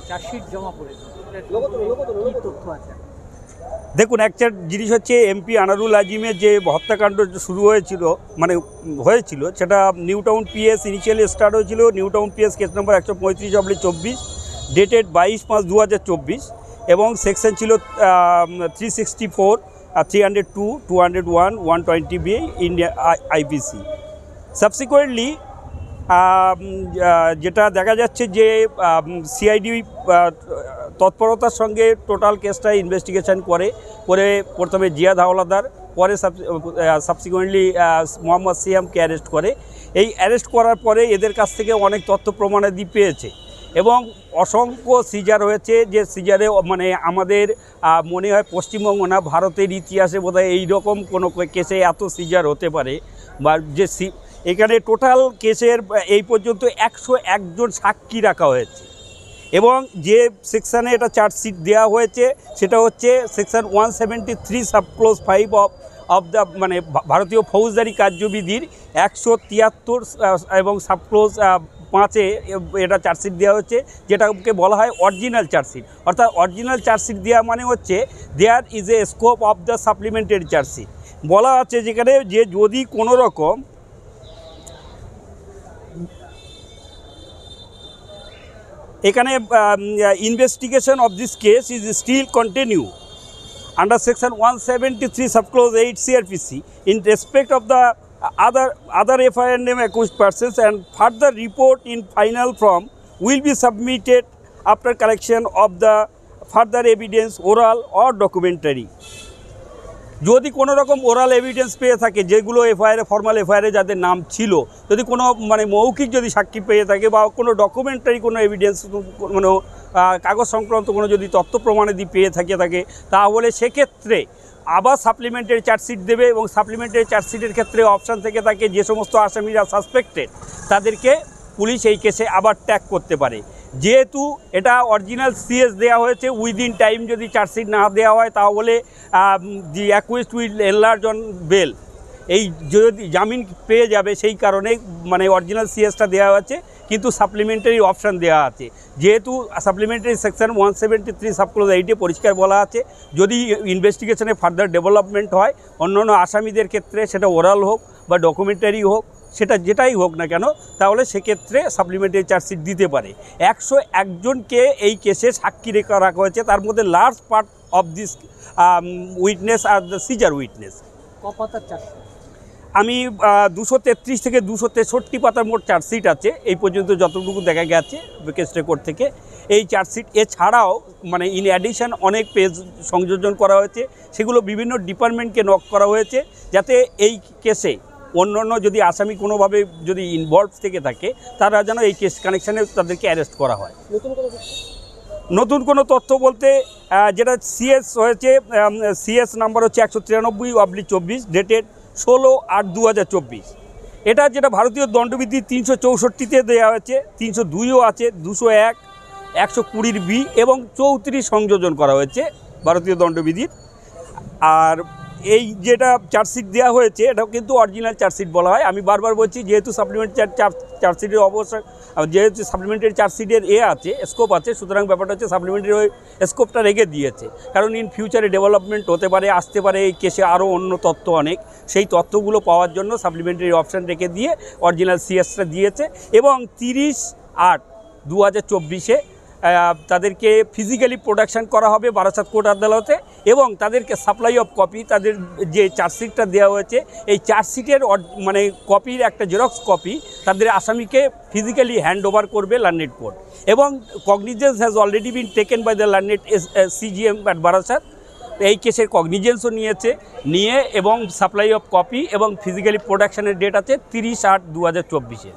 Chargesheet জমা পড়েছে, তথ্য আছে? দেখুন, একটা জিনিস হচ্ছে এমপি আনারুল আজিমের যে হত্যাকাণ্ড শুরু হয়েছিল সেটা New Town PS initially start হয়েছিল। New Town PS case number 135/24, dated 22/5/2024, এবং সেকশন ছিল 364, 302, 201, 120B ইন্ডিয়া আইপিসি। সাবসিকুয়েন্টলি যেটা দেখা যাচ্ছে যে সিআইডি তৎপরতার সঙ্গে টোটাল কেসটা ইনভেস্টিগেশন করে প্রথমে জিয়াদ হাওলাদার, পরে সাবসিকুয়েন্টলি মোহাম্মদ সিয়ামকে অ্যারেস্ট করে। এই অ্যারেস্ট করার পরে এদের কাছ থেকে অনেক তথ্য প্রমাণাদি পেয়েছে এবং অসংখ্য সিজার হয়েছে। যে সিজারে আমাদের মনে হয় পশ্চিমবঙ্গ না, ভারতের ইতিহাসে বোধহয় এইরকম কোনো কেসে এত সিজার হতে পারে। বা যে এখানে টোটাল কেসের এই পর্যন্ত 101 জন সাক্ষী রাখা হয়েছে এবং যে সেকশানে এটা চার্জশিট দেওয়া হয়েছে সেটা হচ্ছে সেকশন 173 সাবক্লোজ 5 অফ দ্য ভারতীয় ফৌজদারি কার্যবিধির 173 এবং সাবক্লোজ 5-এ এটা চার্জশিট দেওয়া হচ্ছে, যেটাকে বলা হয় অরিজিনাল চার্জশিট। অর্থাৎ অরিজিনাল চার্জশিট দেওয়া মানে হচ্ছে there is a scope of the supplementary chargesheet. বলা আছে যেখানে যে যদি কোনো রকম এখানে investigation of this case is still continue under section 173 subclause 8 CRPC in respect of the other FIR name accused persons, and further report in final form will be submitted after collection of the further evidence, oral or documentary. যদি কোনো রকম oral evidence পেয়ে থাকে, যেগুলো formal এফআইআরে যাদের নাম ছিল, যদি কোনো মৌখিক যদি সাক্ষী পেয়ে থাকে বা কোনো ডকুমেন্টারি কোনো এভিডেন্স, কোনো কাগজ সংক্রান্ত কোনো যদি তথ্য প্রমাণাদি পেয়ে থাকে তাহলে সেক্ষেত্রে আবার সাপ্লিমেন্টারি চার্জশিট দেবে এবং সাপ্লিমেন্টারি চার্জশিটের ক্ষেত্রে অপশান থেকে থাকে যে সমস্ত আসামিরা সাসপেক্টেড তাদেরকে পুলিশ এই কেসে আবার ট্যাগ করতে পারে। যেহেতু এটা অরিজিনাল সিএস দেওয়া হয়েছে, উইদিন টাইম যদি চার্জশিট না দেওয়া হয় তাহলে the accused will enlarge on bail, এই যদি জামিন পেয়ে যাবে, সেই কারণে অরিজিনাল সিএসটা দেওয়া হয়েছে কিন্তু সাপ্লিমেন্টারি অপশান দেওয়া আছে। যেহেতু সাপ্লিমেন্টারি সেকশন 173 সাবক্লোজ 8-এ পরিষ্কার বলা আছে যদি ইনভেস্টিগেশনে ফার্দার ডেভেলপমেন্ট হয় অন্যান্য আসামিদের ক্ষেত্রে, সেটা ওরাল হোক বা ডকুমেন্টারি হোক, সেটা যেটাই হোক না কেন, তাহলে সেক্ষেত্রে সাপ্লিমেন্টারি চার্জশিট দিতে পারে। 101 জনকে এই কেসে সাক্ষী রাখা হয়েছে, তার মধ্যে large part of this witness are the seizure witness. কপাতার চার্জশিট আমি 233 থেকে 263 পাতার মোট চার্জশিট আছে এই পর্যন্ত যতটুকু দেখা গেছে কেস রেকর্ড থেকে। এই চার্জশিট এছাড়াও ইন অ্যাডিশন অনেক পেজ সংযোজন করা হয়েছে, সেগুলো বিভিন্ন ডিপার্টমেন্টকে নক করা হয়েছে যাতে এই কেসে অন্যান্য যদি আসামি কোনোভাবে যদি ইনভলভ থেকে থাকে তারা যেন এই কেস কানেকশানে তাদেরকে অ্যারেস্ট করা হয়। নতুন কোনো তথ্য বলতে যেটা সিএস হয়েছে, সিএস নাম্বার হচ্ছে 193/24, ডেটেড 16/8/2024। এটা যেটা ভারতীয় দণ্ডবিধি 364-তে দেওয়া হয়েছে, 302-ও আছে, 201, 120B এবং 34 সংযোজন করা হয়েছে ভারতীয় দণ্ডবিধির। আর এই যেটা চার্জশিট দেওয়া হয়েছে এটাও কিন্তু অরিজিনাল চার্জশিট বলা হয়। আমি বারবার বলছি যেহেতু সাপ্লিমেন্টারি চার্জশিটের যেহেতু সাপ্লিমেন্টারি চার্জশিটের আছে স্কোপ আছে, সুতরাং ব্যাপারটা হচ্ছে সাপ্লিমেন্টারি ওই স্কোপটা রেখে দিয়েছে, কারণ ইন ফিউচারে ডেভেলপমেন্ট হতে পারে, আসতে পারে এই কেসে আরও অন্য তথ্য অনেক, সেই তথ্যগুলো পাওয়ার জন্য সাপ্লিমেন্টারি অপশান রেখে দিয়ে অরিজিনাল সিএসটা দিয়েছে। এবং 30/8/2024-এ তাদেরকে ফিজিক্যালি প্রোডাকশন করা হবে বারাসাত কোর্ট আদালতে এবং তাদেরকে সাপ্লাই অফ কপি, তাদের যে চার্জশিটটা দেওয়া হয়েছে এই চার্জশিটের কপির একটা জেরক্স কপি তাদের আসামিকে ফিজিক্যালি হ্যান্ড ওভার করবে লার্নেড কোর্ট। এবং cognizance has already been taken by the learned CGM at Barasat. এই কেসের কগনিজেন্সও নিয়ে এবং সাপ্লাই অফ কপি এবং ফিজিক্যালি প্রোডাকশনের ডেট আছে 30/8/2024-এ।